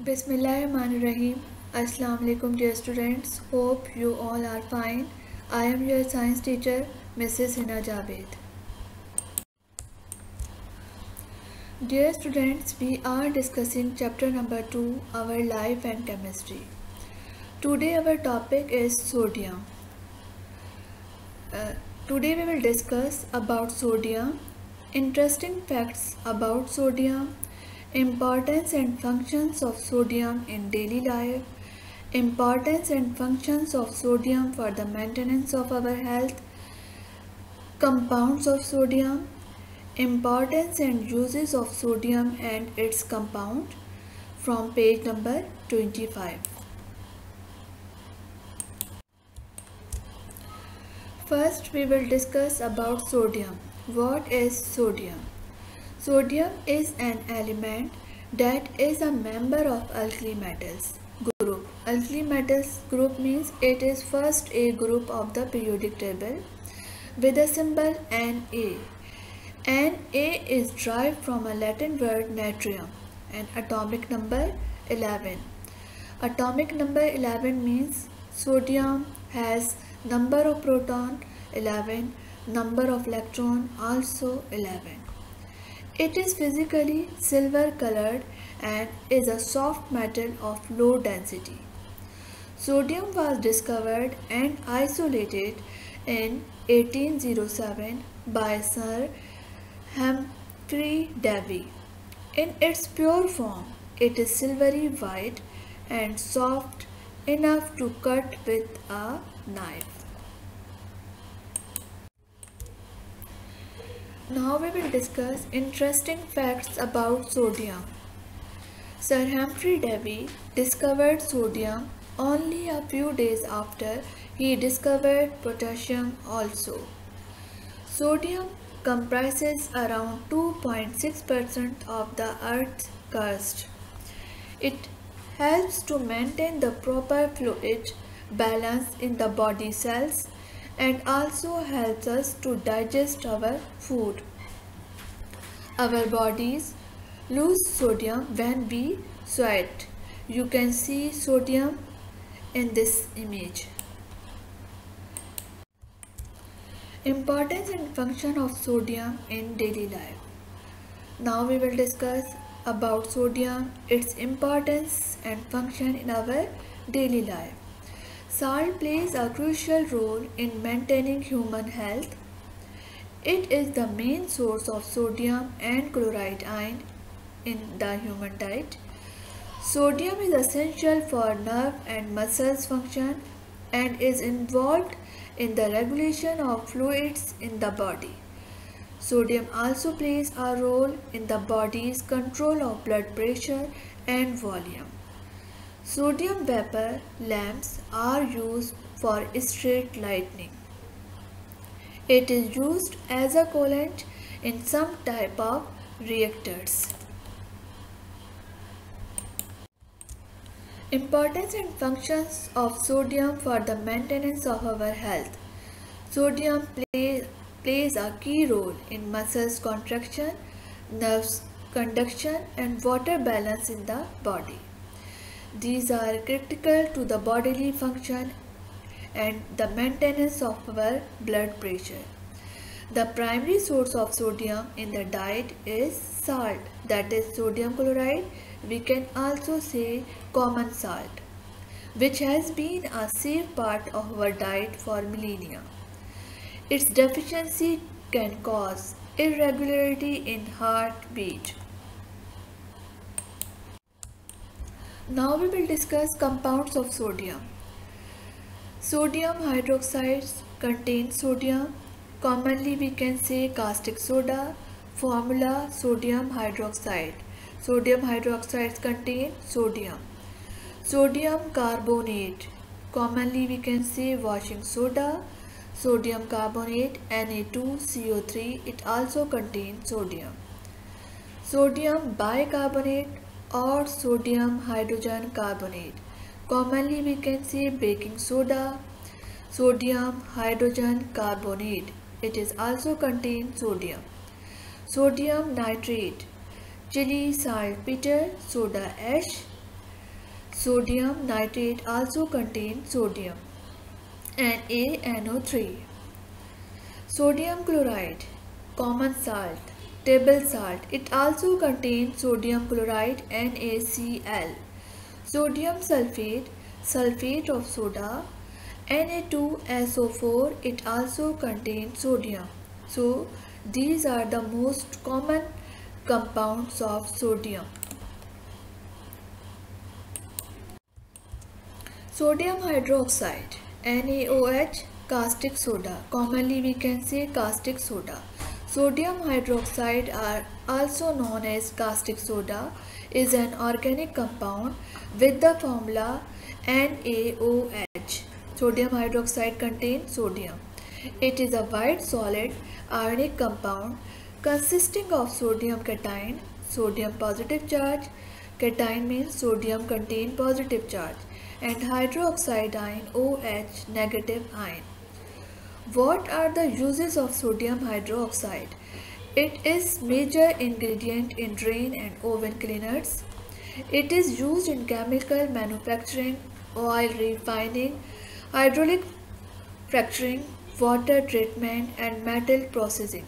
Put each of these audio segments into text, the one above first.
Bismillahirrahmanirrahim. Assalamu alaikum dear students. Hope you all are fine. I am your science teacher Mrs. Hina Javed. Dear students, we are discussing chapter number 2, our life and chemistry. Today our topic is sodium. Today we will discuss about sodium, interesting facts about sodium, importance and functions of sodium in daily life, importance and functions of sodium for the maintenance of our health, compounds of sodium, importance and uses of sodium and its compound from page number 25. First we will discuss about sodium. What is sodium? Sodium is an element that is a member of alkali metals group. Alkali metals group means it is first a group of the periodic table with the symbol Na. Na is derived from a Latin word natrium and atomic number 11. Atomic number 11 means sodium has number of proton 11, number of electron also 11. It is physically silver colored and is a soft metal of low density. Sodium was discovered and isolated in 1807 by Sir Humphrey Davy. In its pure form, it is silvery white and soft enough to cut with a knife. Now we will discuss interesting facts about sodium. Sir Humphrey Davy discovered sodium only a few days after he discovered potassium also. Sodium comprises around 2.6% of the Earth's crust. It helps to maintain the proper fluid balance in the body cells and also helps us to digest our food. Our bodies lose sodium when we sweat. You can see sodium in this image. Importance and function of sodium in daily life. Now we will discuss about sodium, its importance and function in our daily life. Salt plays a crucial role in maintaining human health. It is the main source of sodium and chloride ion in the human diet. Sodium is essential for nerve and muscles function and is involved in the regulation of fluids in the body. Sodium also plays a role in the body's control of blood pressure and volume. Sodium vapor lamps are used for street lighting. It is used as a coolant in some type of reactors. Importance and functions of sodium for the maintenance of our health. Sodium plays a key role in muscles contraction, nerves conduction and water balance in the body. These are critical to the bodily function and the maintenance of our blood pressure. The primary source of sodium in the diet is salt, that is sodium chloride. We can also say common salt, which has been a safe part of our diet for millennia. Its deficiency can cause irregularity in heartbeat. Now we will discuss compounds of sodium. Sodium hydroxides contain sodium. Commonly we can say caustic soda. Formula sodium hydroxide. Sodium hydroxides contain sodium. Sodium carbonate. Commonly we can say washing soda. Sodium carbonate Na2CO3. It also contains sodium. Sodium bicarbonate or sodium hydrogen carbonate. Commonly we can say baking soda, sodium hydrogen carbonate. It is also contains sodium. Sodium nitrate, chili saltpeter, soda ash, Sodium nitrate also contains sodium, NaNO3. Sodium chloride, common salt, table salt. It also contains sodium chloride, NaCl. Sodium sulfate, sulfate of soda, Na2SO4. It also contains sodium. So these are the most common compounds of sodium. Sodium hydroxide, NaOH, caustic soda. Commonly we can say caustic soda. Sodium hydroxide, are also known as caustic soda, is an organic compound with the formula NaOH. Sodium hydroxide contains sodium. It is a white solid ionic compound consisting of sodium cation, sodium positive charge. Cation means sodium contain positive charge, and hydroxide ion, OH, negative ion. What are the uses of sodium hydroxide? It is major ingredient in drain and oven cleaners. It is used in chemical manufacturing, oil refining, hydraulic fracturing, water treatment and metal processing.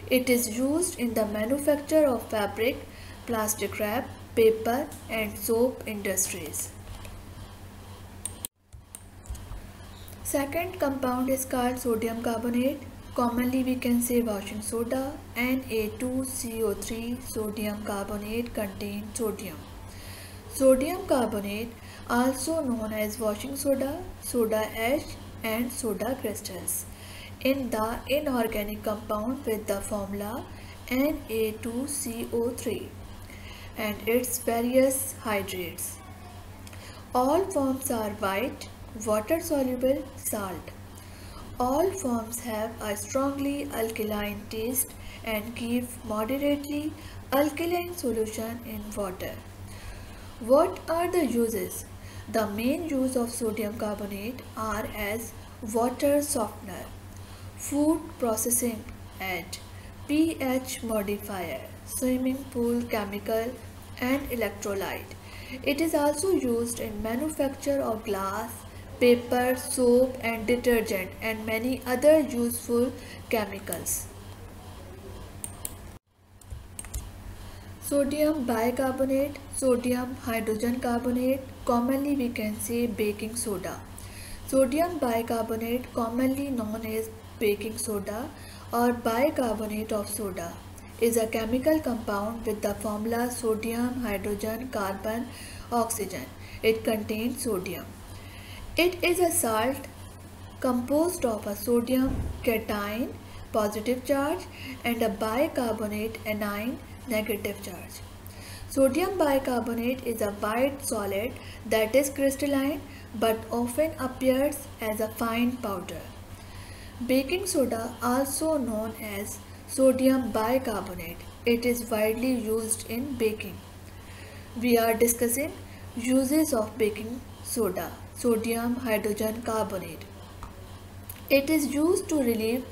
It is used in the manufacture of fabric, plastic wrap, paper and soap industries. Second compound is called sodium carbonate. Commonly we can say washing soda, Na2CO3. Sodium carbonate contains sodium. Sodium carbonate, also known as washing soda, soda ash and soda crystals, in the inorganic compound with the formula Na2CO3 and its various hydrates. All forms are white, water-soluble salt. All forms have a strongly alkaline taste and give moderately alkaline solution in water. What are the uses? The main use of sodium carbonate are as water softener, food processing aid, pH modifier, swimming pool chemical and electrolyte. It is also used in manufacture of glass, paper, soap and detergent and many other useful chemicals. Sodium bicarbonate, sodium hydrogen carbonate, commonly we can say baking soda. Sodium bicarbonate, commonly known as baking soda or bicarbonate of soda, is a chemical compound with the formula sodium, hydrogen, carbon, oxygen. It contains sodium. It is a salt composed of a sodium cation, positive charge, and a bicarbonate anion, negative charge. Sodium bicarbonate is a white solid that is crystalline but often appears as a fine powder. Baking soda, also known as sodium bicarbonate, it is widely used in baking. We are discussing uses of baking soda, sodium hydrogen carbonate. It is used to relieve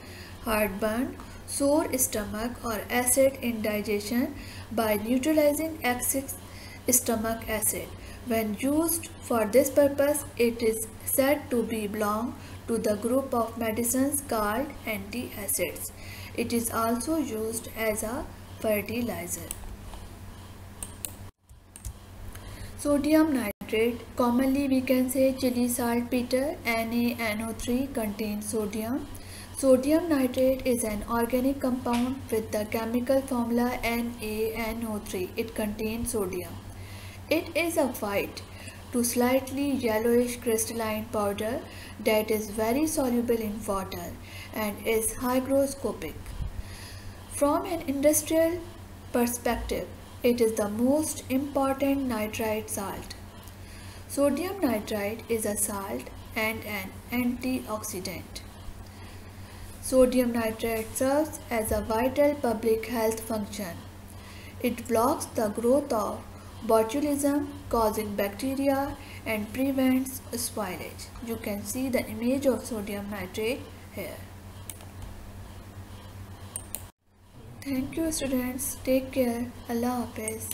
heartburn, sore stomach or acid indigestion by neutralizing excess stomach acid. When used for this purpose, it is said to belong to the group of medicines called antacids. It is also used as a fertilizer. Sodium nitrate, commonly we can say chili saltpeter, NaNO3, contains sodium. Sodium nitrate is an organic compound with the chemical formula NaNO3. It contains sodium. It is a white to slightly yellowish crystalline powder that is very soluble in water and is hygroscopic. From an industrial perspective, it is the most important nitrite salt. Sodium nitrite is a salt and an antioxidant. Sodium nitrate serves as a vital public health function. It blocks the growth of botulism causing bacteria and prevents spoilage. You can see the image of sodium nitrate here. Thank you students. Take care. Allah Hafiz.